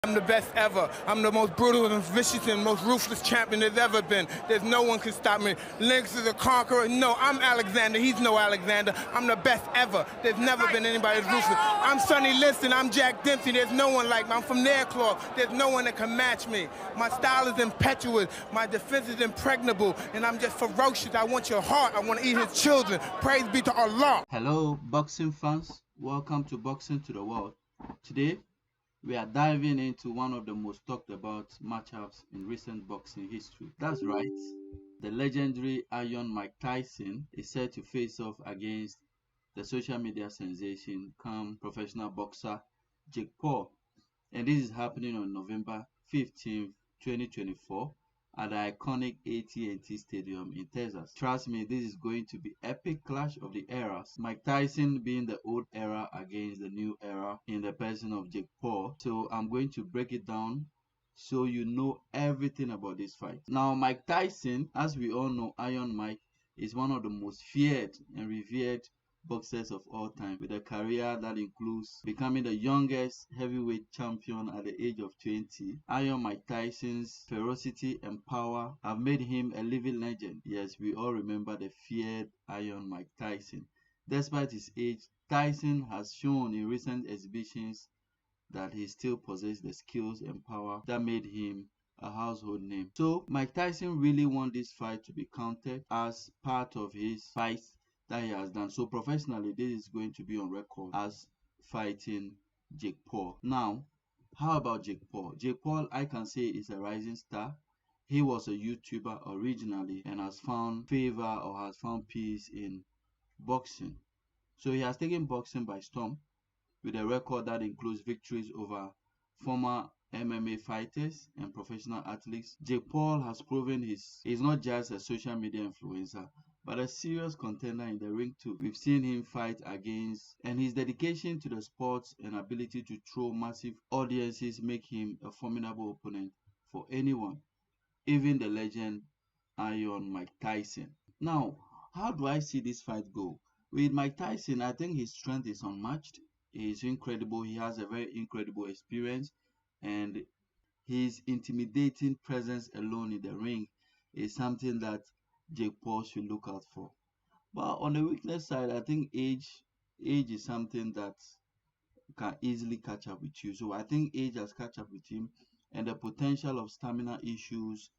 I'm the best ever. I'm the most brutal and vicious and most ruthless champion there's ever been. There's no one can stop me. Lynx is a conqueror. No, I'm Alexander. He's no Alexander. I'm the best ever. There's never been anybody as ruthless. I'm Sonny Liston. I'm Jack Dempsey. There's no one like me. I'm from Nairclaw. There's no one that can match me. My style is impetuous. My defense is impregnable. And I'm just ferocious. I want your heart. I want to eat his children. Praise be to Allah. Hello, boxing fans. Welcome to Boxing to the World. Today, we are diving into one of the most talked about matchups in recent boxing history. That's right, the legendary Iron Mike Tyson is set to face off against the social media sensation come professional boxer Jake Paul. And this is happening on November 15th, 2024 at the iconic AT&T Stadium in Texas. Trust me, this is going to be epic clash of the eras. Mike Tyson being the old era against the new era in the person of Jake Paul. So I'm going to break it down so you know everything about this fight. Now, Mike Tyson, as we all know, Iron Mike, is one of the most feared and revered boxers of all time, with a career that includes becoming the youngest heavyweight champion at the age of 20. Iron Mike Tyson's ferocity and power have made him a living legend. Yes, we all remember the feared Iron Mike Tyson. Despite his age, Tyson has shown in recent exhibitions that he still possesses the skills and power that made him a household name. So Mike Tyson really want this fight to be counted as part of his fights that he has done. So professionally, this is going to be on record as fighting Jake Paul. Now, how about Jake Paul? Jake Paul, I can say, is a rising star. He was a YouTuber originally and has found favor or has found peace in boxing. So he has taken boxing by storm with a record that includes victories over former MMA fighters and professional athletes. Jake Paul has proven he's not just a social media influencer, but a serious contender in the ring too. We've seen him fight against, and his dedication to the sport and ability to throw massive audiences make him a formidable opponent for anyone, even the legend Iron Mike Tyson. Now, how do I see this fight go? With Mike Tyson, I think his strength is unmatched. He's incredible. He has a very incredible experience, and his intimidating presence alone in the ring is something that Jake Paul should look out for. But on the weakness side, I think age is something that can easily catch up with you. So I think age has catch up with him, and the potential of stamina issues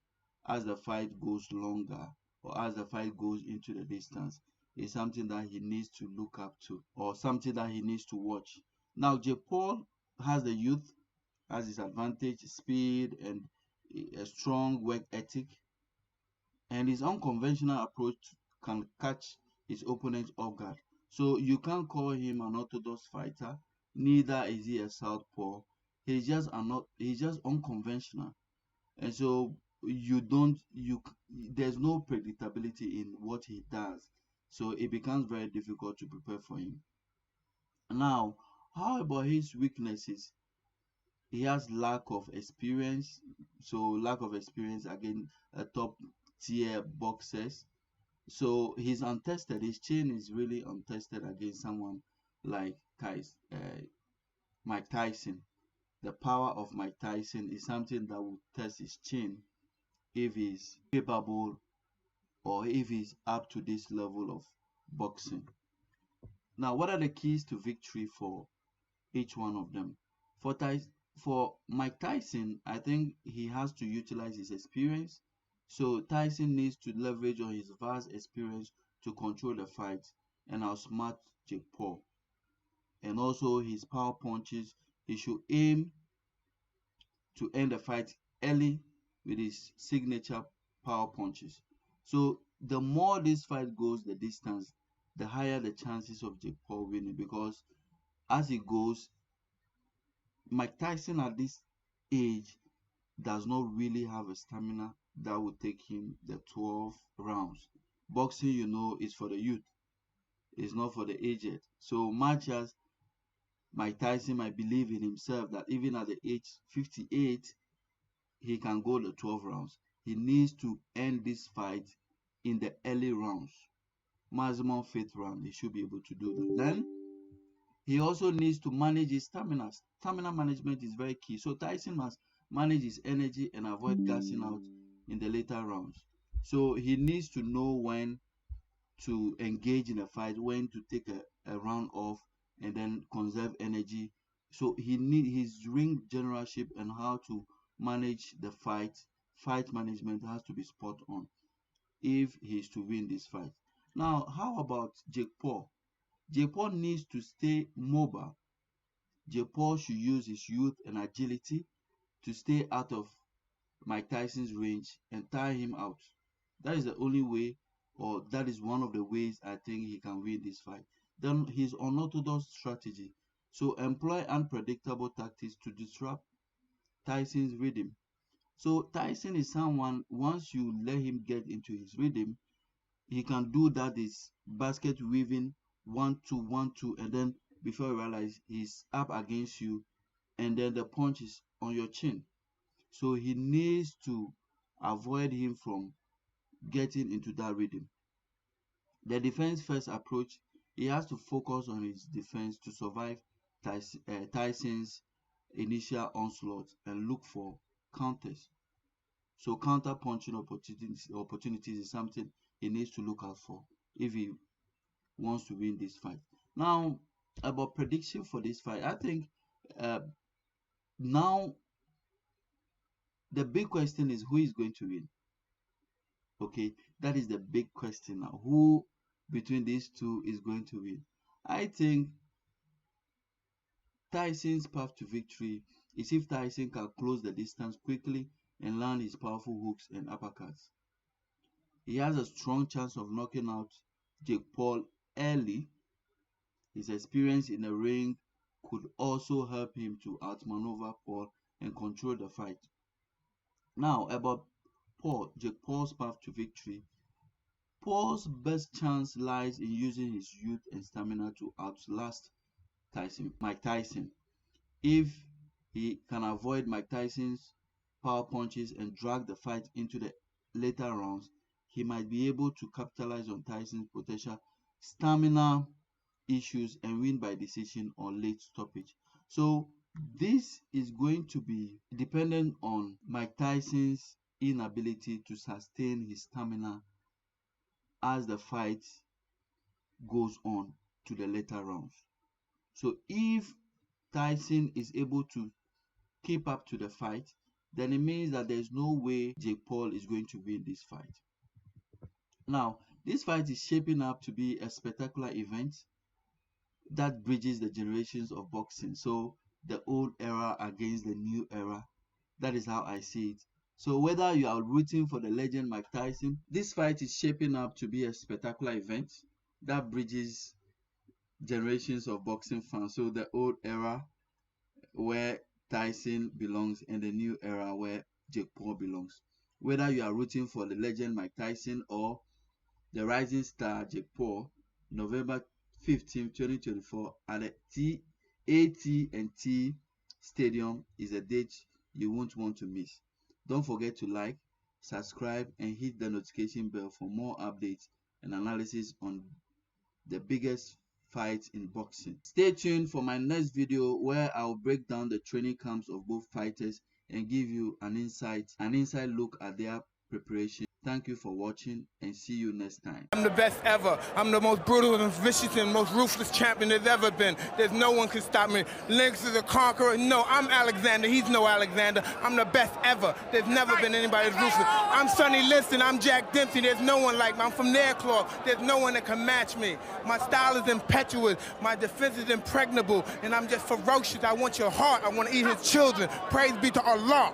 as the fight goes longer or as the fight goes into the distance is something that he needs to look up to or something that he needs to watch. Now, Jake Paul has the youth, has his advantage, speed, and a strong work ethic, and his unconventional approach can catch his opponent off guard. So you can't call him an orthodox fighter, neither is he a southpaw. He's just unconventional. And so there's no predictability in what he does. So it becomes very difficult to prepare for him. Now, how about his weaknesses? He has lack of experience. So lack of experience against a top tier boxers. So he's untested. His chin is really untested against someone like Mike Tyson. The power of Mike Tyson is something that will test his chin if he's capable or if he's up to this level of boxing. Now, what are the keys to victory for each one of them? For Mike Tyson, I think he has to utilize his experience. So Tyson needs to leverage on his vast experience to control the fight and outsmart Jake Paul. And also his power punches, he should aim to end the fight early with his signature power punches. So the more this fight goes the distance, the higher the chances of Jake Paul winning, because as it goes, Mike Tyson at this age does not really have a stamina that would take him the 12 rounds. Boxing, is for the youth. It's not for the aged. So much as Mike Tyson might believe in himself that even at the age 58, he can go the 12 rounds, he needs to end this fight in the early rounds. Maximum fifth round, he should be able to do that. Then He also needs to manage his stamina. Stamina management is very key. So Tyson must manage his energy and avoid gassing out in the later rounds. So he needs to know when to engage in a fight, when to take a round off and then conserve energy. So he need his ring generalship and how to manage the fight. Fight management has to be spot on if he is to win this fight. Now, how about Jake Paul? Jake Paul needs to stay mobile. Jake Paul should use his youth and agility to stay out of Mike Tyson's range and tire him out. That is the only way, or that is one of the ways I think he can win this fight. Then his unorthodox strategy. So employ unpredictable tactics to disrupt Tyson's rhythm. So Tyson is someone, once you let him get into his rhythm, he can do that is basket weaving 1-2, 1-2, and then before you realize he's up against you and then the punch is on your chin. So he needs to avoid him from getting into that rhythm. The defense first approach, he has to focus on his defense to survive Tyson's initial onslaught and look for counters. So counter punching opportunities is something he needs to look out for if he wants to win this fight. Now, about prediction for this fight, I think now the big question is who is going to win. Okay, that is the big question now. Who between these two is going to win? I think Tyson's path to victory is if Tyson can close the distance quickly and land his powerful hooks and uppercuts. He has a strong chance of knocking out Jake Paul early. His experience in the ring could also help him to outmaneuver Paul and control the fight. Now, about Jake Paul's path to victory. Paul's best chance lies in using his youth and stamina to outlast Mike Tyson. If he can avoid Mike Tyson's power punches and drag the fight into the later rounds, he might be able to capitalize on Tyson's potential stamina issues and win by decision or late stoppage. So this is going to be dependent on Mike Tyson's inability to sustain his stamina as the fight goes on to the later rounds. So if Tyson is able to keep up to the fight, then it means that there's no way Jake Paul is going to win this fight. Now, this fight is shaping up to be a spectacular event that bridges the generations of boxing. So the old era against the new era. That is how I see it. So whether you are rooting for the legend Mike Tyson, this fight is shaping up to be a spectacular event that bridges generations of boxing fans. So the old era where Tyson belongs and the new era where Jake Paul belongs. Whether you are rooting for the legend Mike Tyson or the rising star Jake Paul, November 15, 2024 at the AT&T Stadium is a date you won't want to miss. Don't forget to like, subscribe, and hit the notification bell for more updates and analysis on the biggest fights in boxing. Stay tuned for my next video where I'll break down the training camps of both fighters and give you an inside look at their preparation. Thank you for watching and see you next time. I'm the best ever. I'm the most brutal and vicious and most ruthless champion there's ever been. There's no one can stop me. Lynx is a conqueror. No, I'm Alexander. He's no Alexander. I'm the best ever. There's never been anybody as ruthless. I'm Sonny Liston. I'm Jack Dempsey. There's no one like me. I'm from Nairclaw. There's no one that can match me. My style is impetuous. My defense is impregnable. And I'm just ferocious. I want your heart. I want to eat his children. Praise be to Allah.